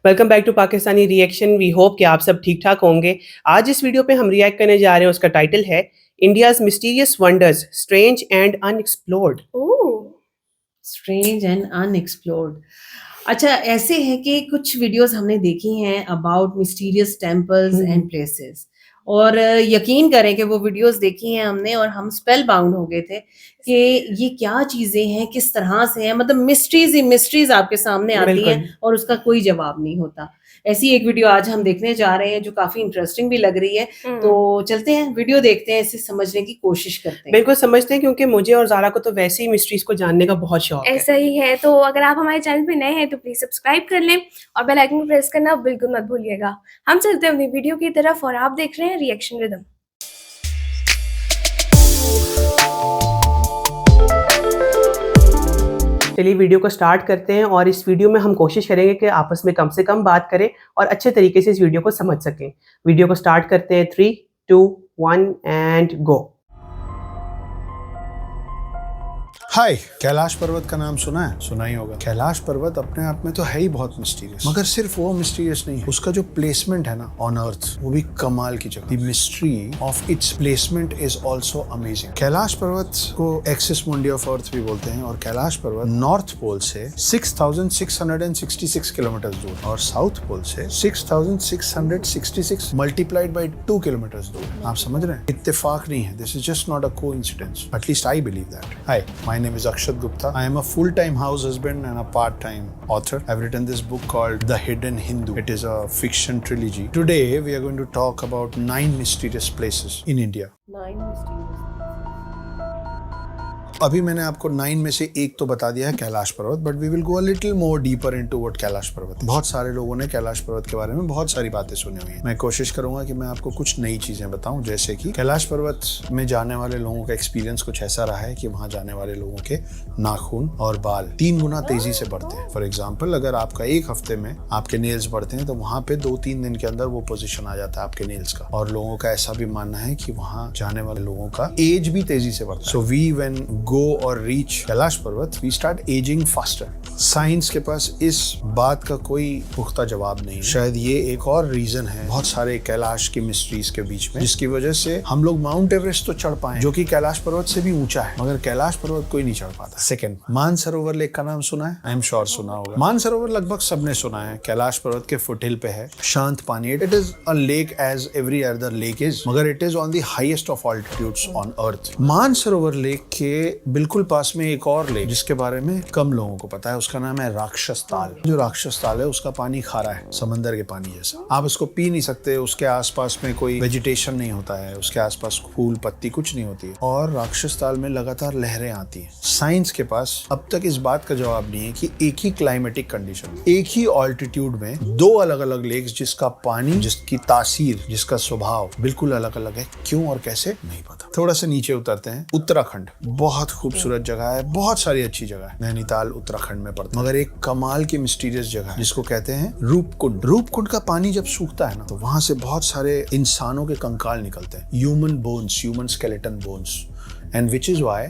Welcome back to Pakistani reaction. We hope कि आप सब ठीक ठाक होंगे। आज इस वीडियो पे हम रिएक्ट करने जा रहे हैं, उसका टाइटल है India's mysterious wonders strange and unexplored. Strange and unexplored. अच्छा, ऐसे है कि कुछ वीडियोस हमने देखी हैं about mysterious temples and places, और यकीन करें कि वो वीडियोस देखी हैं हमने और हम स्पेल बाउंड हो गए थे कि ये क्या चीजें हैं, किस तरह से हैं। मतलब मिस्ट्रीज ही मिस्ट्रीज आपके सामने आती हैं और उसका कोई जवाब नहीं होता। ऐसी एक वीडियो आज हम देखने जा रहे हैं जो काफी इंटरेस्टिंग भी लग रही है। तो चलते हैं, वीडियो देखते हैं, इसे समझने की कोशिश करते हैं। बिल्कुल समझते हैं, क्योंकि मुझे और ज़ारा को तो वैसे ही मिस्ट्रीज को जानने का बहुत शौक है। ऐसा ही है। तो अगर आप हमारे चैनल पे नए हैं तो प्लीज सब्सक्राइब कर लें और बेल आइकन को प्रेस करना बिल्कुल मत भूलिएगा। हम चलते हैं अपनी वीडियो की तरफ और आप देख रहे हैं रिएक्शन रिदम। चलिए वीडियो को स्टार्ट करते हैं और इस वीडियो में हम कोशिश करेंगे कि आपस में कम से कम बात करें और अच्छे तरीके से इस वीडियो को समझ सकें। वीडियो को स्टार्ट करते हैं। 3, 2, 1 एंड गो। हाय, कैलाश पर्वत का नाम सुना है? सुना ही होगा। कैलाश पर्वत अपने आप में तो है ही बहुत मिस्टीरियस, मगर सिर्फ वो मिस्टीरियस नहीं है, उसका जो प्लेसमेंट है ना ऑन अर्थ, वो भी कमाल की जगह। The mystery of its placement is also amazing. Kailash पर्वत को एक्सिस मुंडी ऑफ अर्थ भी बोलते हैं, और कैलाश पर्वत नॉर्थ पोल से 6666 किलोमीटर दूर और साउथ पोल से 6666 मल्टीप्लाइड बाई 2 किलोमीटर दूर। आप समझ रहे हैं? इत्तेफाक नहीं है। This is just not a coincidence, at least I believe that. Hi, my name is Akshat Gupta. I am a full-time house husband and a part-time author. I've written this book called The Hidden Hindu. It is a fiction trilogy. Today we are going to talk about 9 mysterious places in India. 9 mysterious। अभी मैंने आपको 9 में से एक तो बता दिया है, Kailash Parvat, but we will go a little more deeper into what Kailash Parvat. बहुत सारे लोगों ने कैलाश पर्वत के बारे में बहुत सारी बातें सुनी हुई हैं। मैं कोशिश करूंगा कि मैं आपको कुछ नई चीजें बताऊं, जैसे कि कैलाश पर्वत में जाने वाले लोगों का एक्सपीरियंस कुछ ऐसा रहा है कि वहां जाने वाले लोगों के नाखून और बाल 3 गुना तेजी से बढ़ते हैं। फॉर एग्जाम्पल, अगर आपका एक हफ्ते में आपके नेल्स बढ़ते हैं तो वहां पे 2-3 दिन के अंदर वो पोजिशन आ जाता है आपके नेल्स का। और लोगों का ऐसा भी मानना है कि वहां जाने वाले लोगों का एज भी तेजी से बढ़ता है। सो वी व्हेन गो और reach Kailash Parvat, we start ageing faster. Science के पास इस बात का कोई पुख्ता जवाब नहीं है। शायद ये एक और रीजन है बहुत सारे कैलाश की मिस्ट्रीज के बीच में, जिसकी वजह से हम लोग माउंट एवरेस्ट तो चढ़ पाए, जो कि कैलाश पर्वत से भी ऊंचा है, मगर कैलाश पर्वत कोई नहीं चढ़ पाता। सेकंड, मानसरोवर लेक का नाम सुना है? आई एम श्योर सुना होगा। मानसरोवर लगभग सबने सुना है। कैलाश पर्वत के फुटहिल पे है, शांत पानी। It is a lake as every other lake is, मगर it is on the highest of altitudes on earth. Mansarovar lake के बिल्कुल पास में एक और लेक जिसके बारे में कम लोगों को पता है, उसका नाम है राक्षस ताल। जो राक्षस ताल है उसका पानी खारा है, समंदर के पानी जैसा। आप इसको पी नहीं सकते, उसके आसपास में कोई वेजिटेशन नहीं होता है, उसके आसपास फूल पत्ती कुछ नहीं होती है, और राक्षस ताल में लगातार लहरें आती हैं। साइंस के पास अब तक इस बात का जवाब नहीं है कि एक ही क्लाइमेटिक कंडीशन, एक ही ऑल्टीट्यूड में 2 अलग अलग लेक्स जिसका पानी, जिसकी तासीर, जिसका स्वभाव बिल्कुल अलग अलग है, क्यों और कैसे नहीं पता। थोड़ा सा नीचे उतरते हैं। उत्तराखंड बहुत खूबसूरत जगह है, बहुत सारी अच्छी जगह है। नैनीताल उत्तराखंड में पड़ता है, मगर एक कमाल की मिस्टीरियस जगह है जिसको कहते हैं रूपकुंड। रूपकुंड का पानी जब सूखता है ना, तो वहां से बहुत सारे इंसानों के कंकाल निकलते हैं, human bones, human skeleton bones, and which is why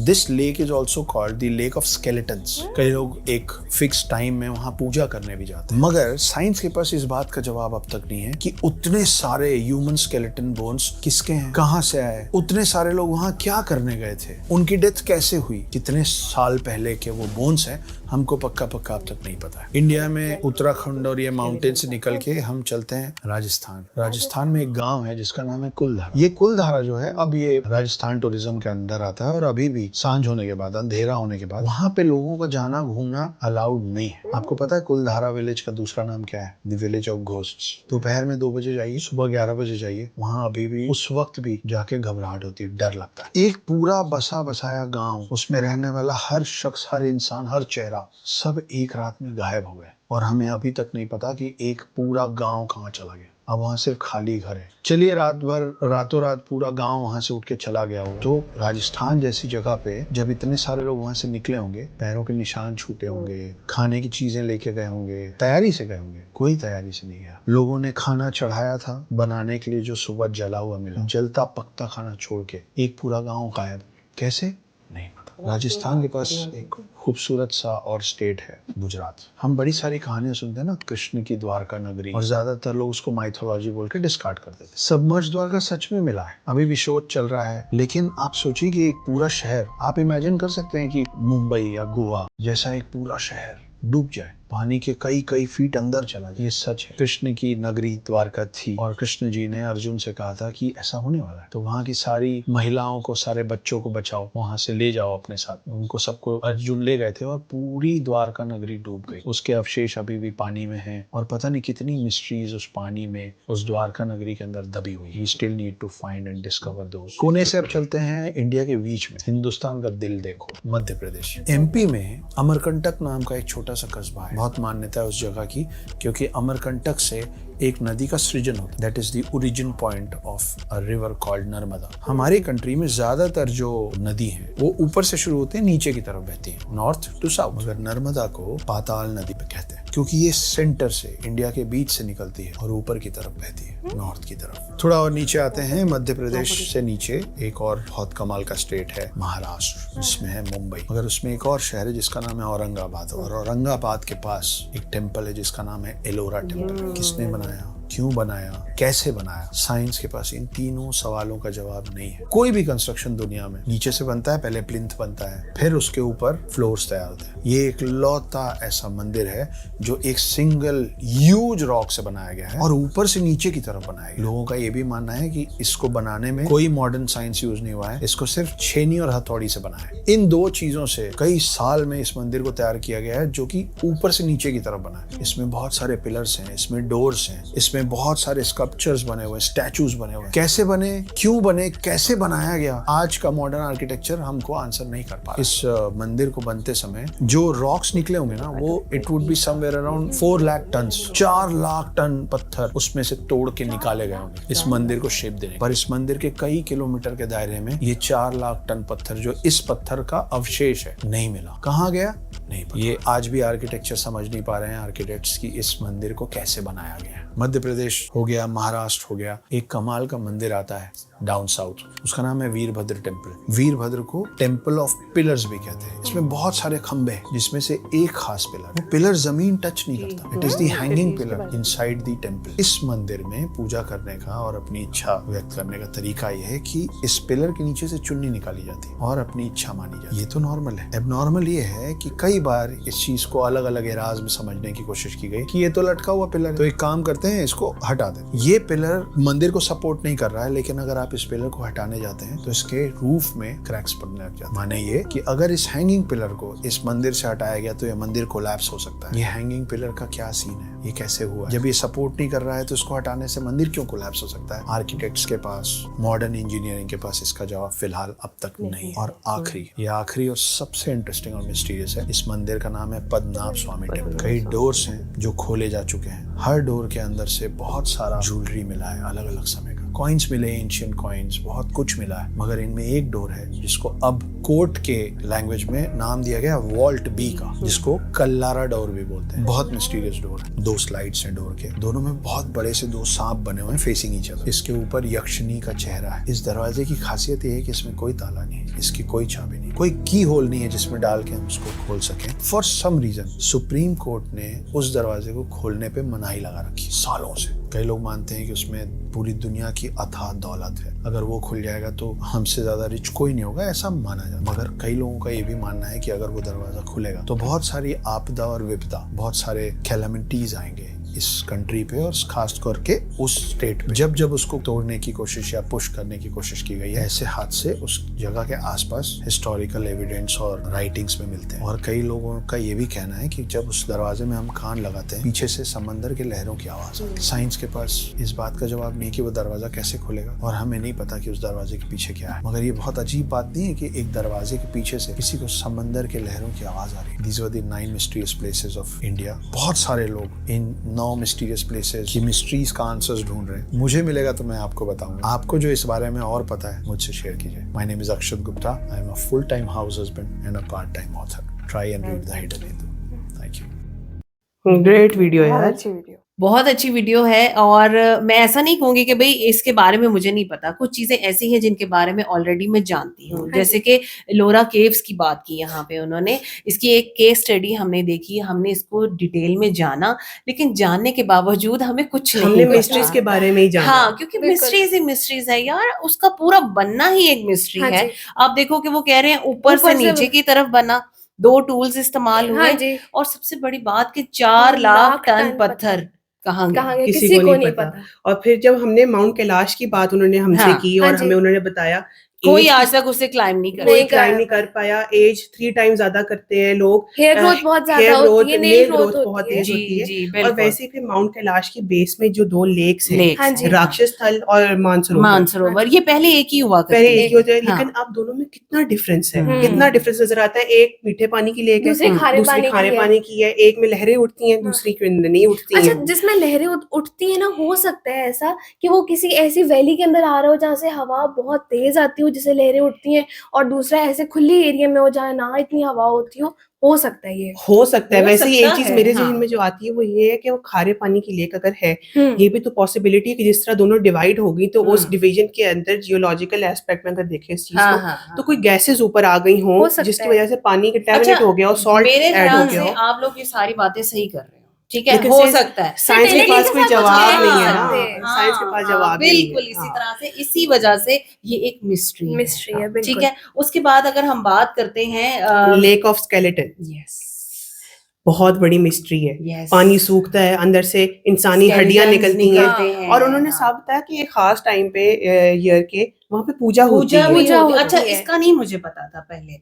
this lake is also called the lake of skeletons. कई लोग एक फिक्स टाइम में वहां पूजा करने भी जाते हैं, मगर साइंस के पास इस बात का जवाब अब तक नहीं है कि उतने सारे ह्यूमन स्केलेटन बोन्स किसके हैं, कहां से आए, उतने सारे लोग वहां क्या करने गए थे, उनकी डेथ कैसे हुई, कितने साल पहले के वो बोन्स हैं, हमको पक्का अब तक नहीं पता है। इंडिया में उत्तराखंड और ये माउंटेन से निकल के हम चलते हैं राजस्थान। राजस्थान में एक गांव है जिसका नाम है कुलधारा। ये कुलधारा जो है, अब ये राजस्थान टूरिज्म के अंदर आता है, और अभी भी सांझ होने के बाद, अंधेरा होने के बाद, वहां पे लोगों का जाना घूमना अलाउड नहीं है। आपको पता है कुलधारा विलेज का दूसरा नाम क्या है? The village of ghosts. दोपहर में 2 बजे जाइए, सुबह 11 बजे जाइए, वहां अभी भी उस वक्त भी जाके घबराहट होती है, डर लगता है। एक पूरा बसा बसाया गाँव, उसमें रहने वाला हर शख्स, हर इंसान, हर चेहरा, सब एक रात में गायब हो गए, और हमें अभी तक नहीं पता कि एक पूरा गांव कहाँ चला गया। अब वहां सिर्फ खाली घर है। चलिए रातों रात पूरा गांव वहां से उठ के चला गया हो, तो राजस्थान जैसी जगह पे जब इतने सारे लोग वहां से निकले होंगे, पैरों के निशान छूटे होंगे, खाने की चीजें लेके गए होंगे, तैयारी से गए होंगे। कोई तैयारी से नहीं गया। लोगों ने खाना चढ़ाया था बनाने के लिए, जो सुबह जला हुआ मिला, जलता पकता खाना छोड़ के एक पूरा गाँव गायब। कैसे? नहीं पता। राजस्थान के पास एक खूबसूरत सा और स्टेट है गुजरात। हम बड़ी सारी कहानियां सुनते हैं ना, कृष्ण की द्वारका नगरी, और ज्यादातर लोग उसको माइथोलॉजी बोल के डिस्कार्ड कर देते हैं। सबमर्ज द्वारका सच में मिला है, अभी भी शोध चल रहा है। लेकिन आप सोचिए कि एक पूरा शहर, आप इमेजिन कर सकते हैं कि मुंबई या गोवा जैसा एक पूरा शहर डूब जाए, पानी के कई कई फीट अंदर चला जाए। ये सच है। कृष्ण की नगरी द्वारका थी और कृष्ण जी ने अर्जुन से कहा था कि ऐसा होने वाला है, तो वहाँ की सारी महिलाओं को, सारे बच्चों को बचाओ, वहां से ले जाओ अपने साथ। उनको सबको अर्जुन ले गए थे और पूरी द्वारका नगरी डूब गई। उसके अवशेष अभी भी पानी में हैं और पता नहीं कितनी मिस्ट्रीज उस पानी में, उस द्वारका नगरी के अंदर दबी हुई। We still need to find and discover those. Pune से अब चलते हैं इंडिया के बीच में, हिंदुस्तान का दिल देखो, मध्य प्रदेश। एमपी में अमरकंटक नाम का एक छोटा सा कस्बा है। बहुत मान्यता है उस जगह की, क्योंकि अमरकंटक से एक नदी का सृजन होता है। That is the origin point of a river called Narmada. हमारी कंट्री में ज्यादातर जो नदी है वो ऊपर से शुरू होते हैं, नीचे की तरफ बहती है, नॉर्थ टू साउथ। मगर नर्मदा को पाताल नदी पे कहते हैं, क्योंकि ये सेंटर से, इंडिया के बीच से निकलती है और ऊपर की तरफ बहती है, नॉर्थ की तरफ। थोड़ा और नीचे आते हैं, मध्य प्रदेश से नीचे एक और बहुत कमाल का स्टेट है महाराष्ट्र, जिसमें है मुंबई। मगर उसमें एक और शहर है जिसका नाम है औरंगाबाद, और औरंगाबाद के पास एक टेम्पल है जिसका नाम है एलोरा टेम्पल। किसने बनाया, क्यों बनाया, कैसे बनाया? साइंस के पास इन तीनों सवालों का जवाब नहीं है। कोई भी कंस्ट्रक्शन दुनिया में नीचे से बनता है, पहले प्लिंथ बनता है, फिर उसके ऊपर फ्लोर्स तैयार होते हैं। ये एक लौता ऐसा मंदिर है जो एक सिंगल ह्यूज रॉक से बनाया गया है और ऊपर से नीचे की तरफ बनाया गया। लोगों का ये भी मानना है कि इसको बनाने में कोई मॉडर्न साइंस यूज नहीं हुआ है, इसको सिर्फ छेनी और हथौड़ी से बनाया है। इन दो चीजों से कई साल में इस मंदिर को तैयार किया गया है, जो कि ऊपर से नीचे की तरफ बना है। इसमें बहुत सारे पिलर्स हैं, इसमें डोर्स हैं, इसमें बहुत सारे स्कल्पचर्स बने हुए, स्टैचूज बने हुए। कैसे बने, क्यों बने, कैसे बनाया गया, आज का मॉडर्न आर्किटेक्चर हमको आंसर नहीं कर पा। इस मंदिर को बनते समय जो रॉक्स निकले होंगे ना, वो it would be somewhere around 4 lakh ton, 4 lakh ton पत्थर उसमें से तोड़ के निकाले गए होंगे इस मंदिर को शेप देने। पर इस मंदिर के कई किलोमीटर के दायरे में ये 4 लाख टन पत्थर, जो इस पत्थर का अवशेष है, नहीं मिला। कहाँ गया नहीं पता। ये आज भी आर्किटेक्चर समझ नहीं पा रहे हैं आर्किटेक्ट्स की इस मंदिर को कैसे बनाया गया। मध्य प्रदेश हो गया, महाराष्ट्र हो गया, एक कमाल का मंदिर आता है डाउन साउथ, उसका नाम है वीरभद्र टेम्पल। वीरभद्र को टेम्पल ऑफ पिलर्स भी कहते हैं। इसमें बहुत सारे खंबे हैं, जिसमें से एक खास पिलर, वो पिलर जमीन टच नहीं करता। It is the hanging pillar inside the temple. इस मंदिर में पूजा करने का और अपनी इच्छा व्यक्त करने का तरीका यह है कि इस पिलर के नीचे से चुन्नी निकाली जाती है और अपनी इच्छा मानी जाती है। ये तो नॉर्मल है। एबनॉर्मल ये है कि कई बार इस चीज को अलग अलग एराज में समझने की कोशिश की गई कि ये तो लटका हुआ पिलर है, तो एक काम करते हैं, इसको हटा दें। ये पिलर मंदिर को सपोर्ट नहीं कर रहा है, लेकिन अगर आप इस पिलर को हटाने जाते हैं तो इसके रूफ में क्रैक्स पड़ने लग जाते हैं। माने ये कि अगर इस हैंगिंग पिलर को इस मंदिर से हटाया गया तो ये मंदिर कोलैप्स हो सकता है। ये हैंगिंग पिलर का क्या सीन है, ये कैसे हुआ? जब ये सपोर्ट नहीं कर रहा है तो इसको हटाने से मंदिर क्यों कोलैप्स हो सकता है? आर्किटेक्ट्स के पास, मॉडर्न इंजीनियरिंग के पास इसका जवाब फिलहाल अब तक नहीं। और आखिरी और सबसे इंटरेस्टिंग और मिस्टीरियस है, इस मंदिर का नाम है पद्मनाभ स्वामी टेम्पल। कई डोर्स हैं जो खोले जा चुके हैं, हर डोर के अंदर से बहुत सारा ज्वेलरी मिला है, अलग अलग समय का कॉइन्स मिले, एंशियंट कॉइन्स, बहुत कुछ मिला है। मगर इनमें एक डोर है जिसको अब कोर्ट के लैंग्वेज में नाम दिया गया वॉल्ट बी का, जिसको कल्लारा डोर भी बोलते हैं। बहुत मिस्टीरियस डोर है। 2 स्लाइड्स हैं डोर के, दोनों में बहुत बड़े से 2 सांप बने हुए हैं फेसिंग ईच अदर। इसके ऊपर यक्षिणी का चेहरा है। इस दरवाजे की खासियत ये है कि इसमें कोई ताला नहीं है, इसकी कोई चाबी नहीं, कोई की होल नहीं है जिसमें डाल के हम उसको खोल सकें। For some reason Supreme Court ने उस दरवाजे को खोलने पे मनाही लगा रखी सालों से। कई लोग मानते हैं कि उसमें पूरी दुनिया की अथाह दौलत है, अगर वो खुल जाएगा तो हमसे ज्यादा रिच कोई नहीं होगा, ऐसा माना जाता है। मगर कई लोगों का ये भी मानना है कि अगर वो दरवाजा खुलेगा तो बहुत सारी आपदा और विपदा, बहुत सारे कैलामिटीज आएंगे इस कंट्री पे, और खास करके उस स्टेट पे। जब जब उसको तोड़ने की कोशिश या पुश करने की कोशिश की गई है, ऐसे हादसे उस जगह के आसपास हिस्टोरिकल एविडेंस और राइटिंग्स में मिलते हैं। और कई लोगों का ये भी कहना है कि जब उस दरवाजे में हम कान लगाते हैं, पीछे से समंदर के लहरों की आवाज आती है। साइंस के पास इस बात का जवाब नहीं कि वो दरवाजा कैसे खुलेगा, और हमें नहीं पता कि उस दरवाजे के पीछे क्या है। मगर ये बहुत अजीब बात नहीं है कि एक दरवाजे के पीछे से किसी को समंदर के लहरों की आवाज आ रही है। These were the 9 mysterious places of India। बहुत सारे लोग इन 9 मिस्टीरियस प्लेसेस की मिस्ट्रीज का आंसर्स ढूंढ रहे हैं। मुझे मिलेगा तो मैं आपको बताऊंगा। आपको जो इस बारे में और पता है मुझसे शेयर कीजिए। My name is Akshat Gupta. I am a full time house husband and a part time author. Try and read the hidden Hindu. Thank you. Great video यार। अच्छी वीडियो। बहुत अच्छी वीडियो है और मैं ऐसा नहीं कहूंगी कि भाई इसके बारे में मुझे नहीं पता, कुछ चीजें ऐसी हैं जिनके बारे में ऑलरेडी मैं जानती हूँ। हाँ जैसे कि लोरा केव्स की बात की यहाँ पे उन्होंने, इसकी एक केस स्टडी हमने देखी, हमने इसको डिटेल में जाना, लेकिन जानने के बावजूद हमें कुछ हमने नहीं मिस्ट्रीज पता। के बारे में ही जाना। हाँ, क्योंकि बिल्कुल। मिस्ट्रीज ही मिस्ट्रीज है यार, उसका पूरा बनना ही एक मिस्ट्री हाँ है। जी। आप देखो कि वो कह रहे हैं ऊपर से ऊपर से नीचे की तरफ बना, 2 टूल्स इस्तेमाल हाँ हुए, जी। और सबसे बड़ी बात कि 4 लाख टन पत्थर कहाँ कहाँ गए? गए किसी किसी को को नहीं नहीं पता। पता। और फिर जब हमने माउंट कैलाश की बात उन्होंने हमसे हाँ, की हाँ और जी। हमें उन्होंने बताया कोई एज आज तक उसे क्लाइम नहीं कर कोई नहीं क्लाइम कर नहीं कर पाया। एज 3 टाइम ज्यादा करते हैं लोग। हेयर ग्रोथ बहुत ज्यादा हेयर होती ग्रोथ, है, नेल नेल ग्रोथ ग्रोथ बहुत होती है। तेज होती जी है। जी और बिल्कुल। वैसे फिर माउंट कैलाश के बेस में जो 2 लेक्स हैं, लेक्स हाँ हैं, जी। राक्षस स्थल और मानसरोवर, मानसरोवर, ये पहले एक ही हुआ पहले करती एक ही होता है, हाँ। लेकिन अब दोनों में कितना डिफरेंस है, हम्म। कितना डिफरेंस नजर आता है। एक मीठे पानी की लेक है, दूसरी खारे दूसरी पानी खारे की है। पानी की है, एक में लहरें उठती हैं, दूसरी के अंदर नहीं उठती अच्छा, हैं। जिसमें लहरें उठती है ना, हो सकता है ऐसा कि वो किसी ऐसी वैली के अंदर आ रहा हो जहाँ से हवा बहुत तेज आती हो, जिससे लहरें उठती हैं, और दूसरा ऐसे खुली एरिया में हो जहाँ ना इतनी हवा होती हो सकता है ये। हो सकता है। हो वैसे ही सकता एक चीज है, मेरे हाँ। जहन में जो आती है वो ये है कि वो खारे पानी की लेक अगर है, हम्म। ये भी तो पॉसिबिलिटी है कि जिस तरह दोनों डिवाइड होगी तो उस हम्म। डिवीजन के अंदर जियोलॉजिकल एस्पेक्ट में अगर देखें इस चीज हाँ को, हाँ तो हाँ। कोई गैसेस ऊपर आ गई हों हो सकता जिसकी है। वजह से पानी कंटेमिनेट अच्छा, हो गया हो, सॉल्ट मेरे ऐड हो ख्याल गया से हो। आप लोग ये सारी बातें सही कर रहे हो, ठीक है, लेकिन हो से सकता है। साइंस के Certainly पास के कोई साथ कुछ जवाब कह नहीं नहीं है ना, सकते। साइंस के पास जवाब नहीं है। बिल्कुल इसी हाँ। तरह से, इसी वजह से ये एक मिस्ट्री मिस्ट्री है, ठीक बिल्कुल। है। उसके बाद अगर हम बात करते हैं लेक ऑफ स्केलेटन यस बहुत बड़ी मिस्ट्री है। यस, पानी सूखता है, अंदर से इंसानी हड्डियां निकलती हैं, हैं, और उन्होंने हाँ। साफ बताया कि एक खास टाइम पे ईयर के वहां पे पूजा होती पूजा है। भी पूजा होती होती अच्छा, है। इसका नहीं मुझे पता था पहले।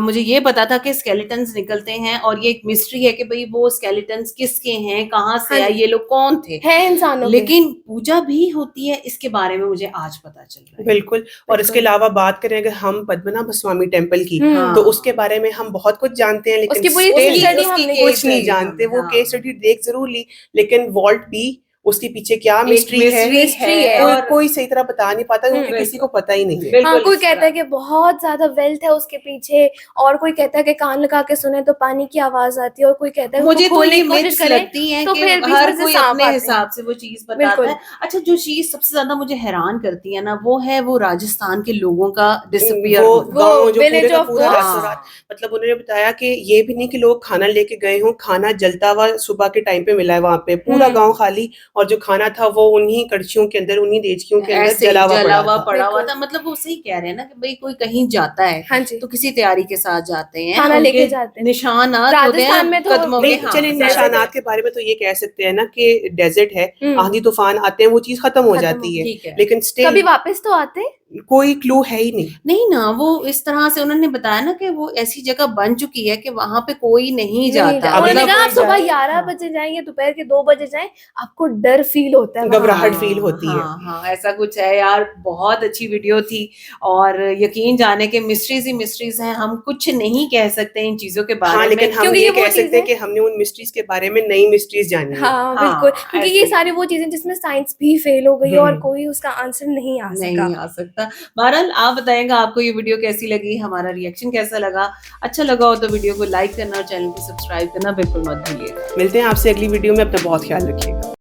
मुझे ये पता था कि स्केलेटन्स निकलते हैं, और ये एक मिस्ट्री है कि भाई वो स्केलेटन्स किसके हैं, कहाँ से हाँ आए, जी। ये लोग कौन थे, है इंसानों के। लेकिन पूजा भी होती है, इसके बारे में मुझे आज पता चल रहा है। बिल्कुल। और इसके अलावा बात करें अगर हम पद्मनाभ स्वामी टेम्पल की, हम्म। तो उसके बारे में हम बहुत कुछ जानते हैं, लेकिन उसकी पूरी still case study हमने कुछ नहीं जानते। वो केस स्टडी देख जरूर ली, लेकिन वॉल्ट भी उसके पीछे क्या मिस्ट्री है, mystery है। कोई सही तरह बता नहीं पाता, क्योंकि बिल्कुल। किसी को पता ही नहीं है। हाँ, बिल्कुल कोई इस कहता तरह। है कि बहुत ज्यादा वेल्थ है उसके पीछे, और कोई कहता है कि कान लगा के सुने तो पानी की आवाज आती है, और कोई कहता है मुझे उसको तो खोलने ये की कोशिश मिथ्स करें लगती हैं तो कि फिर बीच हर में से कोई सांप अपने आते हैं। हिसाब से वो चीज बताता बिल्कुल। है। अच्छा, जो चीज सबसे ज्यादा मुझे हैरान करती है ना, वो है वो राजस्थान के लोगों का डिसअपियर वो होना। गांव जो village पूरे का of पूरा ghosts। रातों रात, मतलब उन्होंने बताया कि ये भी नहीं कि लोग खाना लेके गए हों, खाना जलता हुआ सुबह के टाइम पे मिला है वहां पे, पूरा गांव खाली, और जो खाना था वो उन्हीं कड़छियों के अंदर, उन्हीं देचकियों के अंदर ऐसे जला हुआ जला हुआ था। पड़ा हुआ बिल्कुल। था। मतलब वो सही कह रहे हैं ना कि भाई कोई कहीं जाता है हाँ जी। तो किसी तैयारी के साथ जाते हैं, खाना लेके उनके जाते हैं। निशानात होते राजस्थान हैं में तो कदमों के। नहीं, हाँ, चलिए desert निशानात है। के बारे में तो ये कह सकते हैं ना कि डेजर्ट है, हम्म। आंधी तूफान आते हैं, वो चीज खत्म हो खत्म जाती है, ठीक है। लेकिन कभी स्टिल वापस तो आते। कोई क्लू है ही नहीं। नहीं ना, वो इस तरह से उन्होंने बताया ना कि वो ऐसी जगह बन चुकी है कि वहां पे कोई नहीं जाता। उन्होंने मतलब कहा आप कोई सुबह जाए- 11 हाँ। बजे जाएं या दोपहर के 2 बजे जाएं, आपको डर फील होता है वहाँ। घबराहट फील होती है। हाँ हाँ, ऐसा कुछ है यार। बहुत अच्छी वीडियो थी, और यकीन जाने के मिस्ट्रीज ही मिस्ट्रीज हैं। हम कुछ नहीं कह सकते इन चीजों के बारे हाँ, में, लेकिन हम क्योंकि ये ये वो कह सकते हैं चीजें- कि हमने उन मिस्ट्रीज के बारे में नई मिस्ट्रीज जानी है। हाँ हाँ, बिल्कुल, क्योंकि ये ऐसे। सारी वो चीजें जिसमें साइंस भी फेल हो गई है और हम्म। कोई उसका आंसर नहीं आ सका। नहीं आ सकता। बहरहाल आप बताएंगा आपको ये वीडियो कैसी लगी, हमारा रिएक्शन कैसा लगा। अच्छा लगा हो तो वीडियो को लाइक करना और चैनल को सब्सक्राइब करना बिल्कुल मत भूलिएगा। मिलते हैं आपसे अगली वीडियो में, अपना बहुत ख्याल रखिएगा।